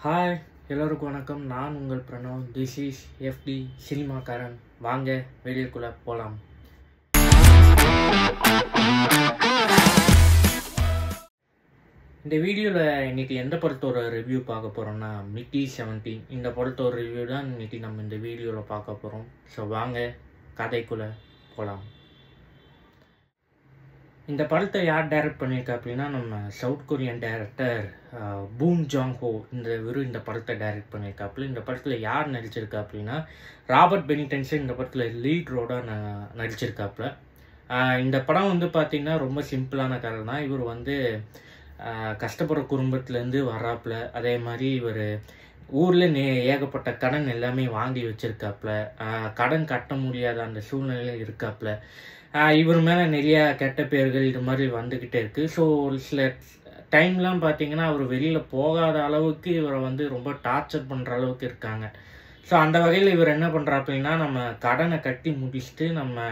Hi எல்லோருக்கும் வணக்கம். நான் உங்கள் பிரணவ். திஸ் இஸ் எஃப்டி சினிமாக்காரன். வாங்க வெளியிருக்குள்ளே போகலாம். இந்த வீடியோவில் இன்றைக்கி எந்த படத்தோட ரிவ்யூ பார்க்க போகிறோம்னா மிக்கி 17. இந்த படத்தோட ரிவ்யூ தான் இன்றைக்கி நம்ம இந்த வீடியோவில் பார்க்க போகிறோம். ஸோ வாங்க கதைக்குள்ளே போகலாம். இந்த படத்தை யார் டைரக்ட் பண்ணியிருக்கா அப்படின்னா நம்ம சவுத் கொரியன் டைரக்டர் பூன் ஜாங் ஹோ இந்த படத்தை டைரக்ட் பண்ணியிருக்காப்புல. இந்த படத்தில் யார் நடிச்சிருக்கா அப்படின்னா ராபர்ட் பெனிடன்ஸு இந்த படத்தில் லீட் ரோடாக நடிச்சிருக்காப்புல. இந்த படம் வந்து பார்த்திங்கன்னா ரொம்ப சிம்பிளான கதை தான். இவர் வந்து கஷ்டப்படுற குடும்பத்துலேருந்து வர்றாப்புல. அதே மாதிரி இவர் ஊரில் ஏகப்பட்ட கடன் எல்லாமே வாங்கி வச்சுருக்காப்புல. கடன் கட்ட முடியாத அந்த சூழ்நிலையில் இருக்காப்புல. இவர் மேலே நிறையா கெட்ட பேர்கள் இது மாதிரி வந்துக்கிட்டே இருக்குது. ஸோ ஒரு சில டைம்லாம் பார்த்தீங்கன்னா அவர் வெளியில் போகாத அளவுக்கு இவரை வந்து ரொம்ப டார்ச்சர் பண்ணுற அளவுக்கு இருக்காங்க. ஸோ அந்த வகையில் இவர் என்ன பண்ணுறாப்புனா நம்ம கடனை கட்டி முடிச்சுட்டு நம்ம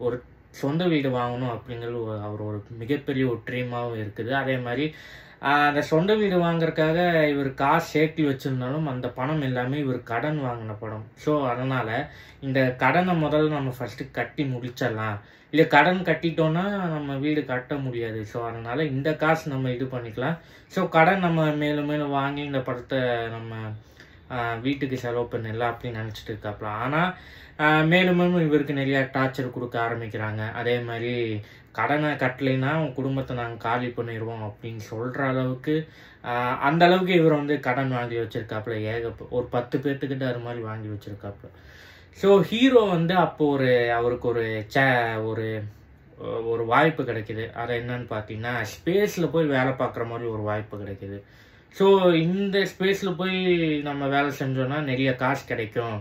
ஒரு சொந்த வீடு வாங்கணும் அப்படிங்கிறது அவர் ஒரு மிகப்பெரிய ஒரு ட்ரீமாகவும் இருக்குது. அதே மாதிரி அந்த சொந்த வீடு வாங்குறதுக்காக இவர் காசு சேர்த்து வச்சுருந்தாலும் அந்த பணம் எல்லாமே இவர் கடன் வாங்கின படம். ஸோ அதனால் இந்த கடனை முதல்ல நம்ம ஃபஸ்ட்டு கட்டி முடிச்சிடலாம். இல்லை கடன் கட்டிட்டோன்னா நம்ம வீடு கட்ட முடியாது. ஸோ அதனால் இந்த காசு நம்ம இது பண்ணிக்கலாம். ஸோ கடன் நம்ம மேலும் மேலும் வாங்கி இந்த படத்தை நம்ம வீட்டுக்கு செலவு பண்ணிடலாம் அப்படின்னு நினச்சிட்டு இருக்காப்புல. ஆனால் மேலும் மேலும் இவருக்கு நிறையா டார்ச்சர் கொடுக்க ஆரம்பிக்கிறாங்க. அதே மாதிரி கடனை கட்டலைன்னா உன் குடும்பத்தை நாங்கள் காலி பண்ணிடுவோம் அப்படின்னு சொல்கிற அளவுக்கு அந்த அளவுக்கு இவர் வந்து கடன் வாங்கி வச்சுருக்காப்புல. ஒரு 10 பேர்த்துக்கிட்ட அது மாதிரி வாங்கி வச்சுருக்காப்புல. ஸோ ஹீரோ வந்து அப்போ அவருக்கு ஒரு வாய்ப்பு கிடைக்கிது. அது என்னன்னு பார்த்தீங்கன்னா ஸ்பேஸில் போய் வேலை பார்க்குற மாதிரி ஒரு வாய்ப்பு கிடைக்கிது. ஸோ இந்த ஸ்பேஸில் போய் நம்ம வேலை செஞ்சோன்னா நிறைய காசு கிடைக்கும்,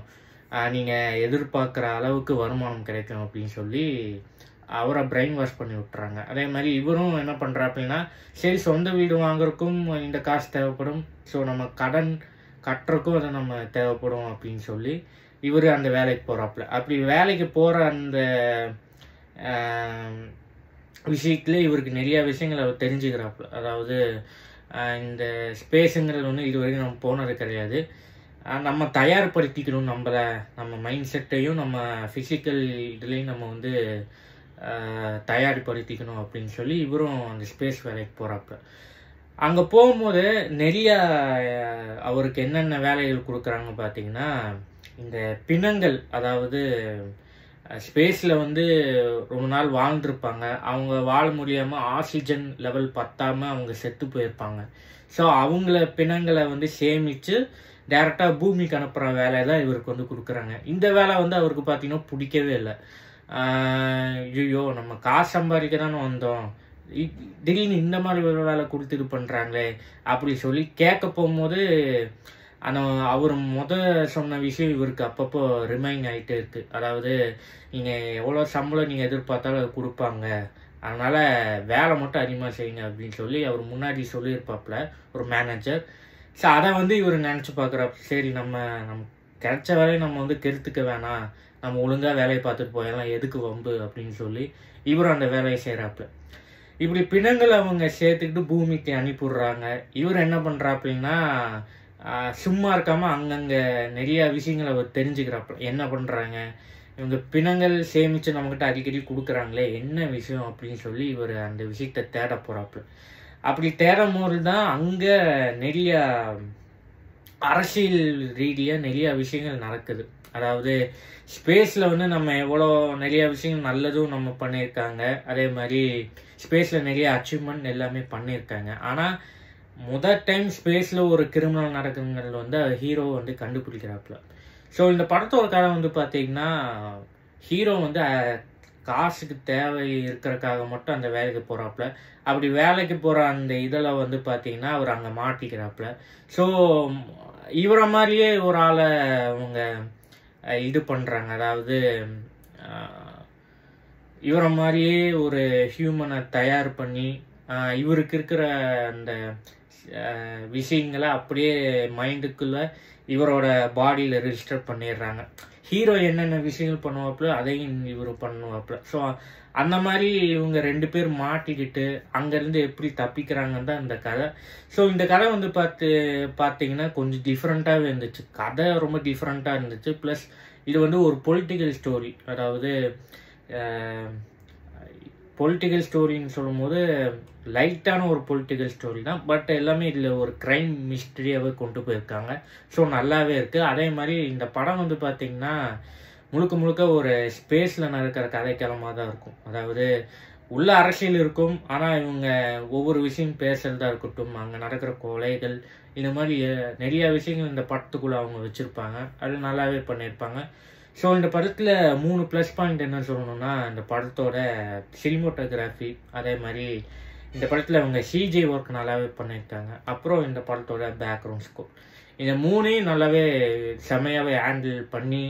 நீங்கள் எதிர்பார்க்குற அளவுக்கு வருமானம் கிடைக்கும் அப்படின்னு சொல்லி அவரை பிரெயின் வாஷ் பண்ணி விட்டுறாங்க. அதே மாதிரி இவரும் என்ன பண்ணுறாப்புனா சரி சொந்த வீடு வாங்குறதுக்கும் இந்த காசு தேவைப்படும், ஸோ நம்ம கடன் கட்டுறக்கும் அதை நம்ம தேவைப்படும் அப்படின்னு சொல்லி இவர் அந்த வேலைக்கு போகிறாப்புல. அப்படி வேலைக்கு போகிற அந்த விஷயத்துல இவருக்கு நிறையா விஷயங்கள் அவர் தெரிஞ்சுக்கிறாப்புல. அதாவது இந்த ஸ்பேஸுங்கிறது வந்து இது வரைக்கும் நம்ம போனது கிடையாது. நம்ம தயார்படுத்திக்கணும் நம்ம மைண்ட் செட்டையும் நம்ம ஃபிசிக்கல் இதுலேயும் நம்ம வந்து தயார்படுத்திக்கணும் அப்படின்னு சொல்லி இவரும் அந்த ஸ்பேஸ் வேலைக்கு போகிறாப்புல. அங்கே போகும்போது நிறையா அவருக்கு என்னென்ன வேலைகள் கொடுக்குறாங்க பார்த்தீங்கன்னா இந்த பிணங்கள், அதாவது ஸ்பேஸில் வந்து ரொம்ப நாள் வாழ்ந்துருப்பாங்க, அவங்க வாழ முடியாமல் ஆக்சிஜன் லெவல் பத்தாமல் அவங்க செத்து போயிருப்பாங்க. ஸோ அவங்கள பிணங்களை வந்து சேமித்து டைரெக்டாக பூமிக்கு அனுப்புகிற வேலையை தான் இவருக்கு வந்து கொடுக்குறாங்க. இந்த வேலை வந்து அவருக்கு பார்த்தீங்கன்னா பிடிக்கவே இல்லை. ஐயோ நம்ம காசு சம்பாதிக்க தானே வந்தோம், திடீர்னு இந்த மாதிரி ஒரு வேலை கொடுத்து இது பண்ணுறாங்களே அப்படி சொல்லி கேட்க போகும்போது அவர் சொன்ன விஷயம் இவருக்கு அப்பப்போ ரிமைண்ட் ஆகிட்டே இருக்குது. அதாவது நீங்கள் எவ்வளோ சம்பளம் நீங்கள் எதிர்பார்த்தாலும் அது கொடுப்பாங்க, அதனால் வேலை மட்டும் அதிகமாக செய்யுங்க அப்படின்னு சொல்லி அவர் முன்னாடி சொல்லியிருப்பாப்புல ஒரு மேனேஜர். ஸோ அதை வந்து இவர் நினச்சி பார்க்குறாப்பு, சரி நம்ம கிடைச்ச வேலையை நம்ம வந்து கெடுத்துக்க வேணாம், நம்ம ஒழுங்காக வேலையை பார்த்துட்டு போயிடலாம், எதுக்கு வம்பு அப்படின்னு சொல்லி இவரும் அந்த வேலையை செய்கிறாப்புல. இப்படி பிணங்களை அவங்க சேர்த்துக்கிட்டு பூமிக்கு அனுப்பிடுறாங்க. இவர் என்ன பண்ணுறாப்புனா சும்மா இருக்காமல் அங்கங்கே நிறையா விஷயங்களை அவர் தெரிஞ்சுக்கிறாப்புல. என்ன பண்ணுறாங்க இவங்க பிணங்கள் சேமித்து நம்மக்கிட்ட அடிக்கடி கொடுக்குறாங்களே என்ன விஷயம் அப்படின்னு சொல்லி இவர் அந்த விஷயத்தை தேட போகிறாப்புல. அப்படி தேடும் போது தான் அங்கே நிறையா அரசியல் ரீதியாக நிறையா விஷயங்கள் நடக்குது. அதாவது ஸ்பேஸில் வந்து நம்ம எவ்வளோ நிறையா விஷயங்கள் நல்லதும் நம்ம பண்ணியிருக்காங்க, அதே மாதிரி ஸ்பேஸில் நிறைய அச்சீவ்மெண்ட் எல்லாமே பண்ணியிருக்காங்க. ஆனால் முதல் டைம் ஸ்பேஸில் ஒரு கிரிமினல் நடக்குங்கிறது வந்து ஹீரோ வந்து கண்டுபிடிக்கிறாப்புல. ஸோ இந்த படத்தோட கதை வந்து பார்த்திங்கன்னா ஹீரோ வந்து காசுக்கு தேவை இருக்கிறக்காக மட்டும் அந்த வேலைக்கு போகிறாப்புல. அப்படி வேலைக்கு போகிற அந்த இதில் வந்து பார்த்திங்கன்னா அவர் அங்கே மாட்டிக்கிறாப்புல. ஸோ இவரை மாதிரியே ஒரு ஆளை அவங்க இது பண்ணுறாங்க. அதாவது இவரை மாதிரியே ஒரு ஹியூமனை தயார் பண்ணி இவருக்கு இருக்கிற அந்த விஷயங்களை அப்படியே மைண்டுக்குள்ளே இவரோட பாடியில் ரெஜிஸ்டர் பண்ணிடுறாங்க. ஹீரோ என்னென்ன விஷயங்கள் பண்ணுவாப்புல அதையும் இவர் பண்ணுவாப்புல. ஸோ அந்த மாதிரி இவங்க 2 பேர் மாட்டிக்கிட்டு அங்கேருந்து எப்படி தப்பிக்கிறாங்கன்னு தான் இந்த கதை. ஸோ இந்த கதை வந்து பார்த்தீங்கன்னா கொஞ்சம் டிஃப்ரெண்ட்டாகவே இருந்துச்சு. கதை ரொம்ப டிஃப்ரெண்ட்டாக இருந்துச்சு. ப்ளஸ் இது வந்து ஒரு பொலிட்டிக்கல் ஸ்டோரி. அதாவது பொலிட்டிக்கல் ஸ்டோரின்னு சொல்லும்போது லைட்டான ஒரு பொலிட்டிக்கல் ஸ்டோரி தான். பட் எல்லாமே இதில் ஒரு க்ரைம் மிஸ்ட்ரியாகவே கொண்டு போயிருக்காங்க. ஸோ நல்லாவே இருக்குது. அதே மாதிரி இந்த படம் வந்து பார்த்திங்கன்னா முழுக்க முழுக்க ஒரு ஸ்பேஸில் நடக்கிற கதைக்களமாக தான் இருக்கும். அதாவது உள்ள அரசியல் இருக்கும், ஆனால் இவங்க ஒவ்வொரு விஷயம் பேசுகிறதா இருக்கட்டும், அங்கே நடக்கிற கொலைகள், இந்த மாதிரி நிறையா விஷயங்கள் இந்த படத்துக்குள்ளே அவங்க வச்சுருப்பாங்க. அது நல்லாவே பண்ணியிருப்பாங்க. ஸோ இந்த படத்தில் 3 ப்ளஸ் பாயிண்ட் என்ன சொல்லணும்னா, இந்த படத்தோட சினிமோட்டோகிராஃபி, அதே மாதிரி இந்த படத்தில் அவங்க சிஜி ஒர்க் நல்லாவே பண்ணியிருக்காங்க. அப்புறம் இந்த படத்தோட பேக்ரவுண்ட் ஸ்கோர், இந்த 3ஐயும் நல்லாவே செமையாகவே ஹேண்டில் பண்ணி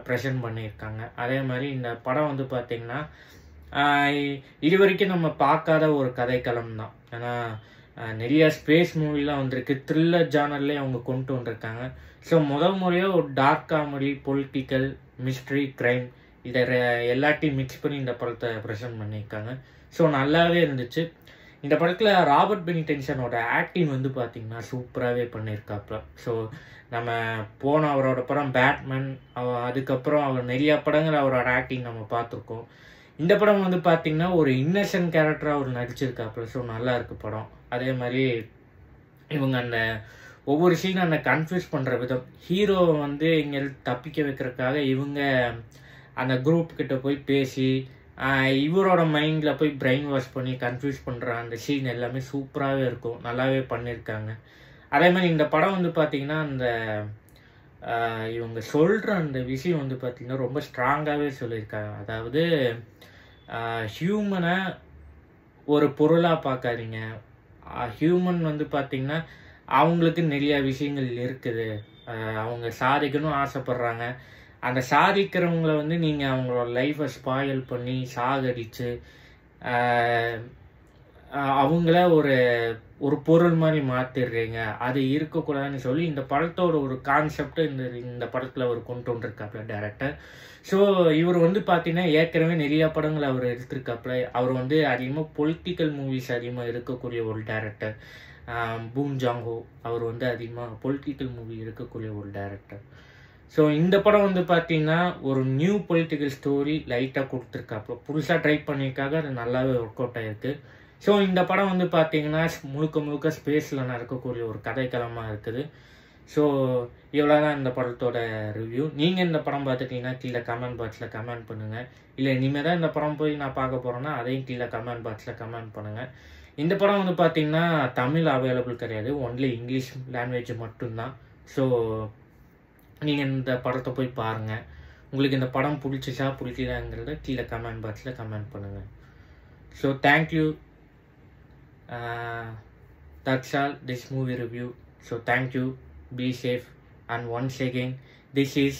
ப்ரெசென்ட் பண்ணியிருக்காங்க. அதே மாதிரி இந்த படம் வந்து பார்த்திங்கன்னா இது வரைக்கும் நம்ம பார்க்காத ஒரு கதைக்களம் தான். ஏன்னா நிறையா ஸ்பேஸ் மூவிலாம் வந்திருக்கு, த்ரில்லர் ஜானர்லேயே அவங்க கொண்டு வந்திருக்காங்க. ஸோ முறையாக ஒரு dark comedy, political, mystery, crime இதை எல்லாத்தையும் மிக்ஸ் பண்ணி இந்த படத்தை ப்ரெசென்ட் பண்ணியிருக்காங்க. ஸோ நல்லாவே இருந்துச்சு. இந்த படத்தில் ராபர்ட் பெனிடென்சனோட ஆக்டிங் வந்து பார்த்திங்கன்னா சூப்பராகவே பண்ணியிருக்காப்புல. ஸோ நம்ம போன அவரோட படம் பேட்மேன், அதுக்கப்புறம் அவர் நிறையா படங்கள் அவரோட ஆக்டிங் நம்ம பார்த்துருக்கோம். இந்த படம் வந்து பார்த்திங்கன்னா ஒரு இன்னசென்ட் கேரக்டராக அவர் நடிச்சிருக்காப்புல. ஸோ நல்லா இருக்குது படம். அதே மாதிரி இவங்க அந்த ஒவ்வொரு சீனும் அந்த கன்ஃபியூஸ் பண்ணுற விதம், ஹீரோவை வந்து இங்கே தப்பிக்க வைக்கிறதுக்காக இவங்க அந்த குரூப் கிட்ட போய் பேசி இவரோட மைண்டில் போய் பிரெயின் வாஷ் பண்ணி கன்ஃபியூஸ் பண்ணுற அந்த சீன் எல்லாமே சூப்பராகவே இருக்கும். நல்லாவே பண்ணியிருக்காங்க. அதே மாதிரி இந்த படம் வந்து பார்த்திங்கன்னா அந்த இவங்க சொல்கிற அந்த விஷயம் வந்து பார்த்திங்கன்னா ரொம்ப ஸ்ட்ராங்காகவே சொல்லியிருக்காங்க. அதாவது ஹியூமனை ஒரு பொருளாக பார்க்காதீங்க. ஹியூமன் வந்து பார்த்திங்கன்னா அவங்களுக்கு நிறையா விஷயங்கள் இருக்குது, அவங்க சாதிக்கணும் ஆசைப்பட்றாங்க. அந்த சாதிக்கிறவங்கள வந்து நீங்கள் அவங்களோட லைஃப்பை ஸ்பாயில் பண்ணி சாகடித்து அவங்கள ஒரு பொருள் மாதிரி மாற்றிடுறீங்க, அது இருக்கக்கூடாதுன்னு சொல்லி இந்த படத்தோட ஒரு கான்செப்ட் இந்த படத்தில் அவர் கொண்டு வந்திருக்காப்புல டேரக்டர். ஸோ இவர் வந்து பார்த்தீங்கன்னா ஏற்கனவே நிறையா படங்கள் அவர் எடுத்திருக்காப்புல. அவர் வந்து அதிகமாக பொலிட்டிக்கல் மூவிஸ் அதிகமாக இருக்கக்கூடிய ஒரு டேரக்டர். பூன் ஜாங்கோ அவர் வந்து அதிகமாக பொலிட்டிக்கல் மூவி இருக்கக்கூடிய ஒரு டேரக்டர். ஸோ இந்த படம் வந்து பார்த்தீங்கன்னா ஒரு நியூ பொலிட்டிக்கல் ஸ்டோரி லைட்டாக கொடுத்துருக்காப்புல, புதுசாக ட்ரை பண்ணியிருக்காங்க. அது நல்லாவே ஒர்க் அவுட் ஆகிருக்கு. ஸோ இந்த படம் வந்து பார்த்தீங்கன்னா முழுக்க ஸ்பேஸில் நடக்கக்கூடிய ஒரு கதைக்களமாக இருக்குது. ஸோ இவ்வளோ தான் இந்த படத்தோட ரிவ்யூ. நீங்கள் இந்த படம் பார்த்துட்டீங்கன்னா கீழே கமெண்ட் பாக்ஸில் கமெண்ட் பண்ணுங்கள். இல்லை இனிமேல் தான் இந்த படம் போய் நான் பார்க்க போகிறேன்னா அதையும் கீழே கமெண்ட் பாக்ஸில் கமெண்ட் பண்ணுங்கள். இந்த படம் வந்து பார்த்திங்கன்னா தமிழ் அவைலபிள் கிடையாது, ஒன்லி இங்கிலீஷ் லாங்குவேஜ் மட்டும்தான். ஸோ நீங்கள் இந்த படத்தை போய் பாருங்கள். உங்களுக்கு இந்த படம் பிடிச்சிச்சா பிடிக்கலாங்கிறத கீழே கமெண்ட் பாக்ஸில் கமெண்ட் பண்ணுங்கள். So thank you. That's all this movie review. So thank you, be safe, and once again this is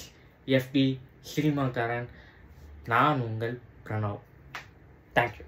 FD Cinema Karan. நான் உங்கள் பிரணவ். Thank you.